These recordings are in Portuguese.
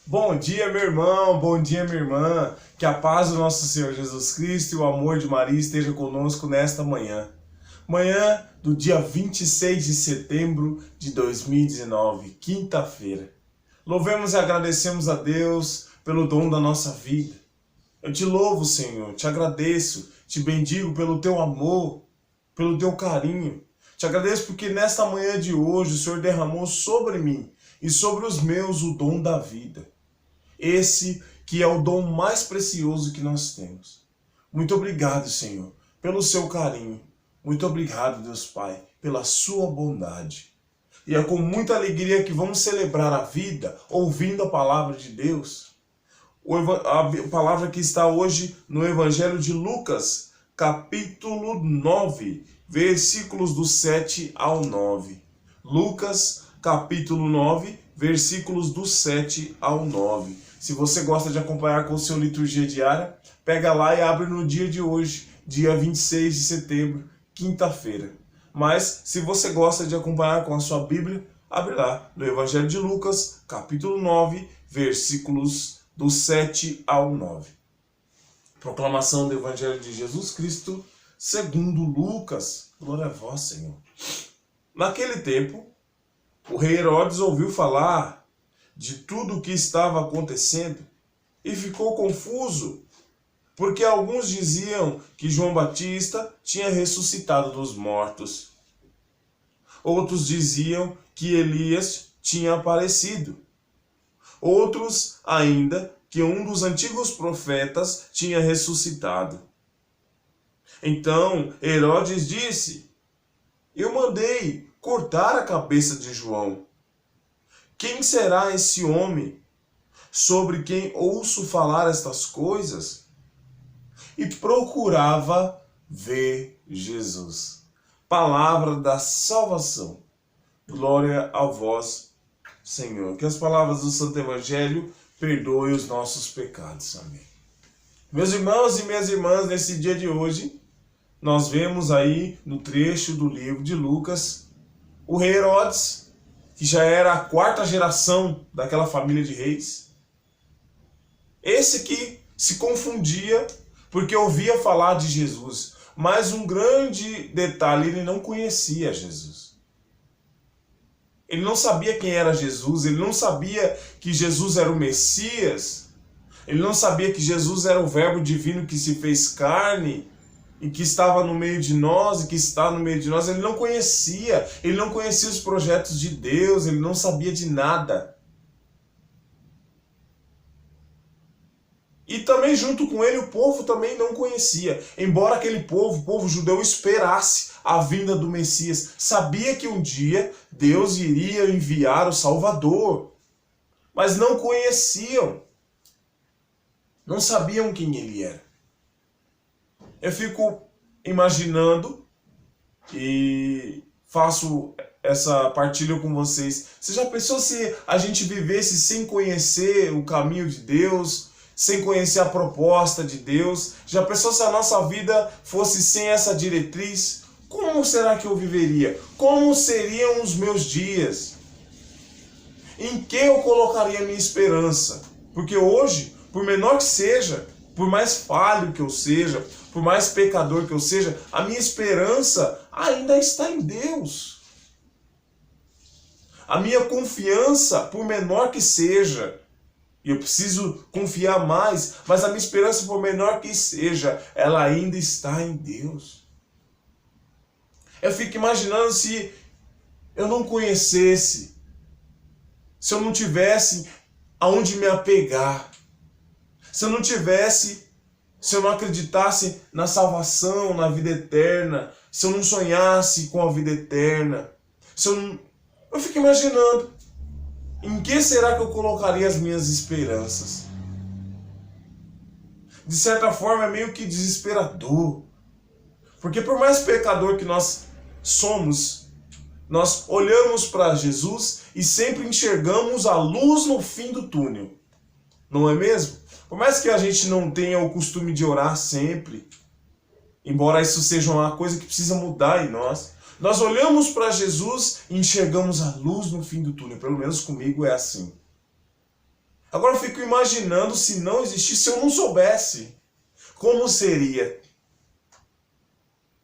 Bom dia, meu irmão, bom dia, minha irmã. Que a paz do nosso Senhor Jesus Cristo e o amor de Maria esteja conosco nesta manhã. Manhã do dia 26 de setembro de 2019, quinta-feira. Louvemos e agradecemos a Deus pelo dom da nossa vida. Eu te louvo, Senhor, te agradeço, te bendigo pelo teu amor, pelo teu carinho. Te agradeço porque nesta manhã de hoje o Senhor derramou sobre mim e sobre os meus o dom da vida. Esse que é o dom mais precioso que nós temos. Muito obrigado, Senhor, pelo seu carinho. Muito obrigado, Deus Pai, pela sua bondade. E é com muita alegria que vamos celebrar a vida, ouvindo a palavra de Deus. A palavra que está hoje no Evangelho de Lucas, capítulo 9, versículos do 7 ao 9. Lucas, capítulo 9, versículos do 7 ao 9. Se você gosta de acompanhar com o seu liturgia diária, pega lá e abre no dia de hoje, dia 26 de setembro, quinta-feira. Mas, se você gosta de acompanhar com a sua Bíblia, abre lá no Evangelho de Lucas, capítulo 9, versículos do 7 ao 9. Proclamação do Evangelho de Jesus Cristo, segundo Lucas. Glória a vós, Senhor. Naquele tempo, o rei Herodes ouviu falar de tudo o que estava acontecendo e ficou confuso, porque alguns diziam que João Batista tinha ressuscitado dos mortos. Outros diziam que Elias tinha aparecido. Outros ainda que um dos antigos profetas tinha ressuscitado. Então Herodes disse: eu mandei cortar a cabeça de João. Quem será esse homem sobre quem ouço falar estas coisas? E procurava ver Jesus. Palavra da salvação. Glória a vós, Senhor. Que as palavras do Santo Evangelho perdoem os nossos pecados. Amém. Meus irmãos e minhas irmãs, nesse dia de hoje, nós vemos aí no trecho do livro de Lucas, o rei Herodes, que já era a quarta geração daquela família de reis. Esse que se confundia porque ouvia falar de Jesus. Mas um grande detalhe, ele não conhecia Jesus. Ele não sabia quem era Jesus, ele não sabia que Jesus era o Messias, ele não sabia que Jesus era o Verbo divino que se fez carne, e que estava no meio de nós, e que está no meio de nós. Ele não conhecia os projetos de Deus, ele não sabia de nada. E também junto com ele o povo também não conhecia, embora aquele povo, o povo judeu, esperasse a vinda do Messias, sabia que um dia Deus iria enviar o Salvador, mas não conheciam, não sabiam quem ele era. Eu fico imaginando e faço essa partilha com vocês. Você já pensou se a gente vivesse sem conhecer o caminho de Deus, sem conhecer a proposta de Deus? Já pensou se a nossa vida fosse sem essa diretriz? Como será que eu viveria? Como seriam os meus dias? Em que eu colocaria minha esperança? Porque hoje, por menor que seja, por mais falho que eu seja, por mais pecador que eu seja, a minha esperança ainda está em Deus. A minha confiança, por menor que seja, e eu preciso confiar mais, mas a minha esperança, por menor que seja, ela ainda está em Deus. Eu fico imaginando se eu não conhecesse, se eu não tivesse aonde me apegar, se eu não acreditasse na salvação, na vida eterna, se eu não sonhasse com a vida eterna, eu fico imaginando, em que será que eu colocaria as minhas esperanças? De certa forma é meio que desesperador, porque por mais pecador que nós somos, nós olhamos para Jesus e sempre enxergamos a luz no fim do túnel, não é mesmo? Por mais que a gente não tenha o costume de orar sempre, embora isso seja uma coisa que precisa mudar em nós, nós olhamos para Jesus e enxergamos a luz no fim do túnel. Pelo menos comigo é assim. Agora eu fico imaginando se não existisse, se eu não soubesse, como seria?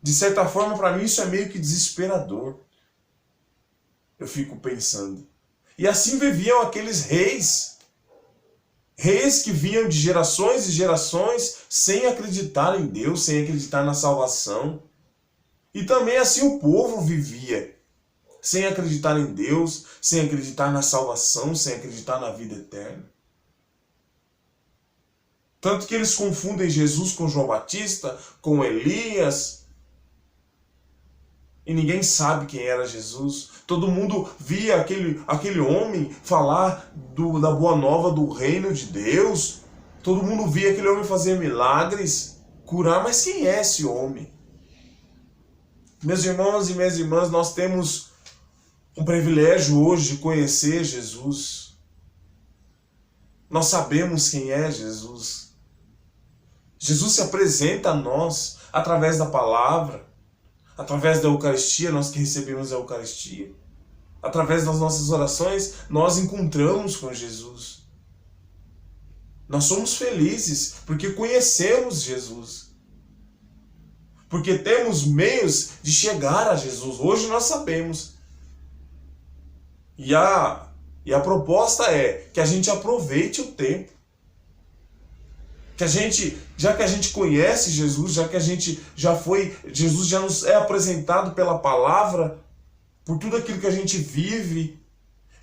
De certa forma, para mim, isso é meio que desesperador. Eu fico pensando. E assim viviam aqueles reis. Reis que vinham de gerações e gerações sem acreditar em Deus, sem acreditar na salvação. E também assim o povo vivia, sem acreditar em Deus, sem acreditar na salvação, sem acreditar na vida eterna. Tanto que eles confundem Jesus com João Batista, com Elias. E ninguém sabe quem era Jesus. Todo mundo via aquele homem falar da boa nova do reino de Deus. Todo mundo via aquele homem fazer milagres, curar. Mas quem é esse homem? Meus irmãos e minhas irmãs, nós temos um privilégio hoje de conhecer Jesus. Nós sabemos quem é Jesus. Jesus se apresenta a nós através da palavra. Através da Eucaristia, nós que recebemos a Eucaristia. Através das nossas orações, nós encontramos com Jesus. Nós somos felizes porque conhecemos Jesus. Porque temos meios de chegar a Jesus. Hoje nós sabemos. E a proposta é que a gente aproveite o tempo. Que a gente, já que a gente conhece Jesus, já que a gente Jesus já nos é apresentado pela palavra, por tudo aquilo que a gente vive,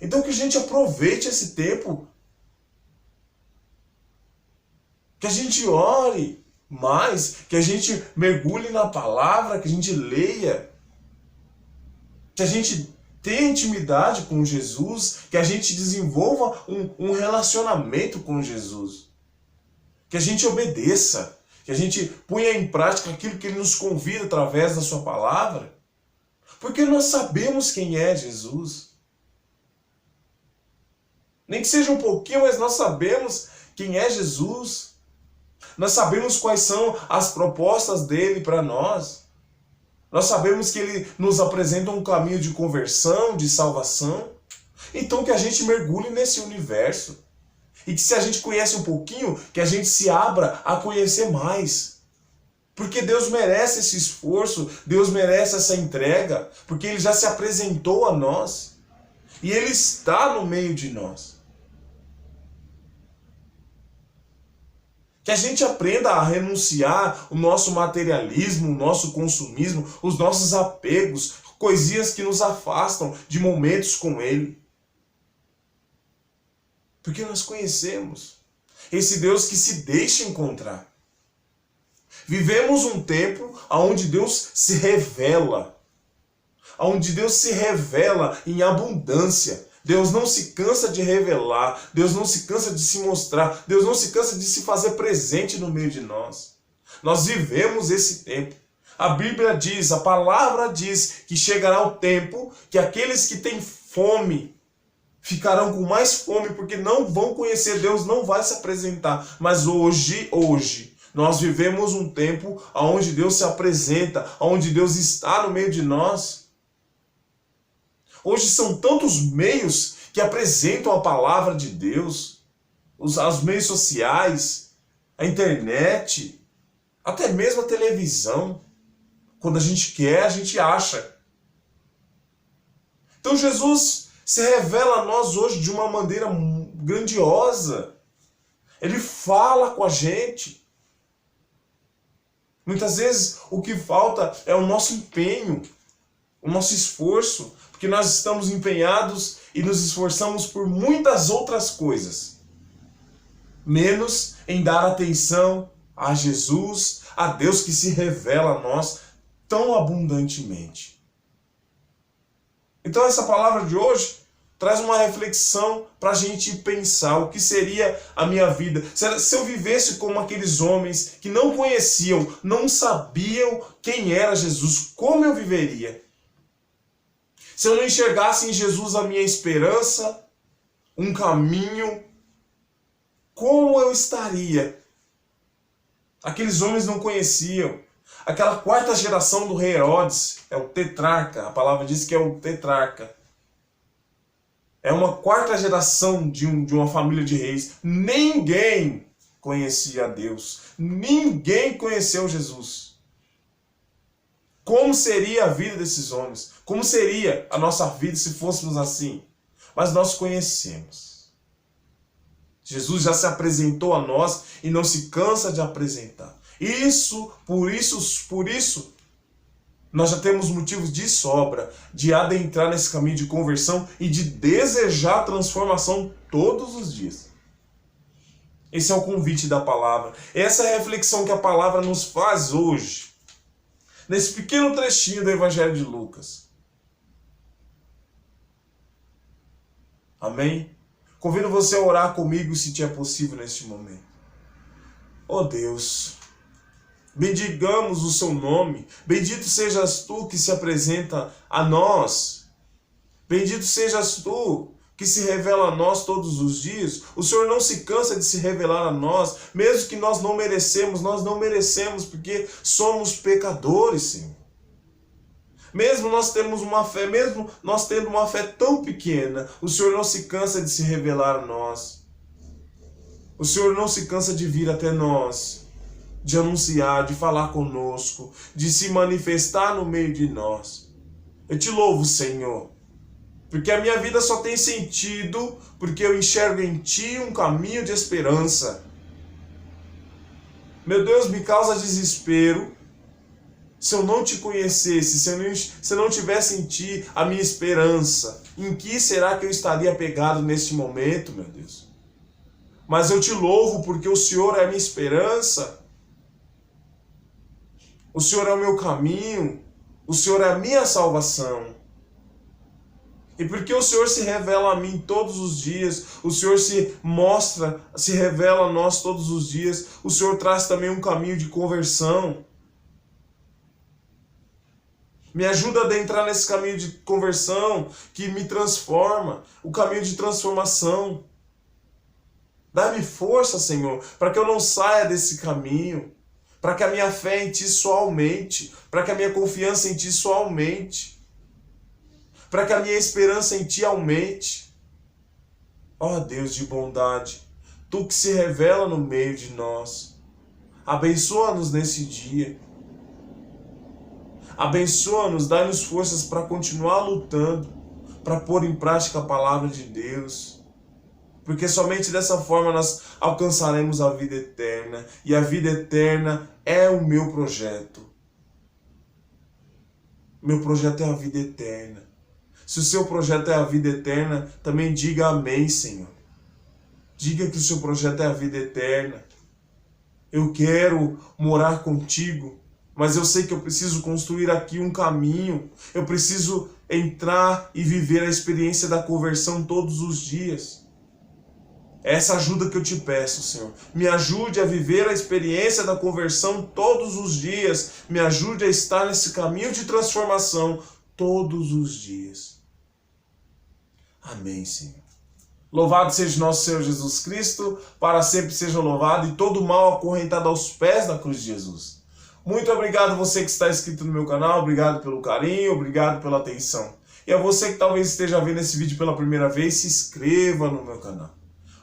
então que a gente aproveite esse tempo, que a gente ore mais, que a gente mergulhe na palavra, que a gente leia, que a gente tenha intimidade com Jesus, que a gente desenvolva um relacionamento com Jesus. Que a gente obedeça, que a gente ponha em prática aquilo que Ele nos convida através da sua palavra, porque nós sabemos quem é Jesus. Nem que seja um pouquinho, mas nós sabemos quem é Jesus. Nós sabemos quais são as propostas dele para nós. Nós sabemos que Ele nos apresenta um caminho de conversão, de salvação. Então que a gente mergulhe nesse universo. E que se a gente conhece um pouquinho, que a gente se abra a conhecer mais. Porque Deus merece esse esforço, Deus merece essa entrega, porque Ele já se apresentou a nós. E Ele está no meio de nós. Que a gente aprenda a renunciar o nosso materialismo, o nosso consumismo, os nossos apegos, coisinhas que nos afastam de momentos com Ele. Porque nós conhecemos esse Deus que se deixa encontrar. Vivemos um tempo onde Deus se revela. Onde Deus se revela em abundância. Deus não se cansa de revelar. Deus não se cansa de se mostrar. Deus não se cansa de se fazer presente no meio de nós. Nós vivemos esse tempo. A Bíblia diz, a palavra diz que chegará o tempo que aqueles que têm fome ficarão com mais fome porque não vão conhecer Deus, não vai se apresentar. Mas hoje, nós vivemos um tempo onde Deus se apresenta, onde Deus está no meio de nós. Hoje são tantos meios que apresentam a palavra de Deus, os meios sociais, a internet, até mesmo a televisão. Quando a gente quer, a gente acha. Então Jesus se revela a nós hoje de uma maneira grandiosa. Ele fala com a gente. Muitas vezes o que falta é o nosso empenho, o nosso esforço, porque nós estamos empenhados e nos esforçamos por muitas outras coisas, menos em dar atenção a Jesus, a Deus que se revela a nós tão abundantemente. Então essa palavra de hoje traz uma reflexão para a gente pensar o que seria a minha vida. Se eu vivesse como aqueles homens que não conheciam, não sabiam quem era Jesus, como eu viveria? Se eu não enxergasse em Jesus a minha esperança, um caminho, como eu estaria? Aqueles homens não conheciam. Aquela quarta geração do rei Herodes, é o tetrarca, a palavra diz que é o tetrarca. É uma quarta geração de uma família de reis. Ninguém conhecia a Deus. Ninguém conheceu Jesus. Como seria a vida desses homens? Como seria a nossa vida se fôssemos assim? Mas nós conhecemos. Jesus já se apresentou a nós e não se cansa de apresentar. Por isso, nós já temos motivos de sobra de adentrar nesse caminho de conversão e de desejar transformação todos os dias. Esse é o convite da palavra. Essa é a reflexão que a palavra nos faz hoje, nesse pequeno trechinho do Evangelho de Lucas. Amém? Convido você a orar comigo se te é possível neste momento. Oh Deus, bendigamos o seu nome. Bendito sejas tu que se apresenta a nós. Bendito sejas tu que se revela a nós todos os dias. O Senhor não se cansa de se revelar a nós, mesmo que nós não merecemos porque somos pecadores, Senhor. Mesmo nós tendo uma fé tão pequena, o Senhor não se cansa de se revelar a nós. O Senhor não se cansa de vir até nós, de anunciar, de falar conosco, de se manifestar no meio de nós. Eu te louvo, Senhor, porque a minha vida só tem sentido porque eu enxergo em Ti um caminho de esperança. Meu Deus, me causa desespero se eu não te conhecesse, se eu não tivesse em Ti a minha esperança. Em que será que eu estaria apegado neste momento, meu Deus? Mas eu te louvo porque o Senhor é a minha esperança. O Senhor é o meu caminho. O Senhor é a minha salvação. E porque o Senhor se revela a mim todos os dias, o Senhor se revela a nós todos os dias, o Senhor traz também um caminho de conversão. Me ajuda a adentrar nesse caminho de conversão que me transforma, o caminho de transformação. Dá-me força, Senhor, para que eu não saia desse caminho, para que a minha fé em Ti só aumente, para que a minha confiança em Ti só aumente, para que a minha esperança em Ti aumente. Ó Deus de bondade, Tu que se revela no meio de nós, abençoa-nos nesse dia. Abençoa-nos, dá-nos forças para continuar lutando, para pôr em prática a palavra de Deus. Porque somente dessa forma nós alcançaremos a vida eterna. E a vida eterna é o meu projeto. Meu projeto é a vida eterna. Se o seu projeto é a vida eterna, também diga amém, Senhor. Diga que o seu projeto é a vida eterna. Eu quero morar contigo. Mas eu sei que eu preciso construir aqui um caminho. Eu preciso entrar e viver a experiência da conversão todos os dias. É essa ajuda que eu te peço, Senhor. Me ajude a viver a experiência da conversão todos os dias. Me ajude a estar nesse caminho de transformação todos os dias. Amém, Senhor. Louvado seja nosso Senhor Jesus Cristo, para sempre seja louvado, e todo mal acorrentado aos pés da cruz de Jesus. Muito obrigado você que está inscrito no meu canal, obrigado pelo carinho, obrigado pela atenção. E a você que talvez esteja vendo esse vídeo pela primeira vez, se inscreva no meu canal.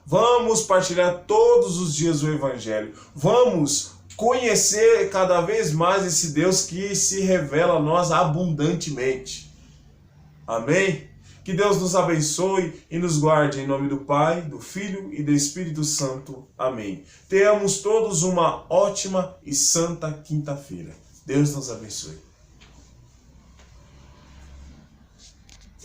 Vamos partilhar todos os dias o Evangelho. Vamos conhecer cada vez mais esse Deus que se revela a nós abundantemente. Amém? Que Deus nos abençoe e nos guarde em nome do Pai, do Filho e do Espírito Santo. Amém. Tenhamos todos uma ótima e santa quinta-feira. Deus nos abençoe.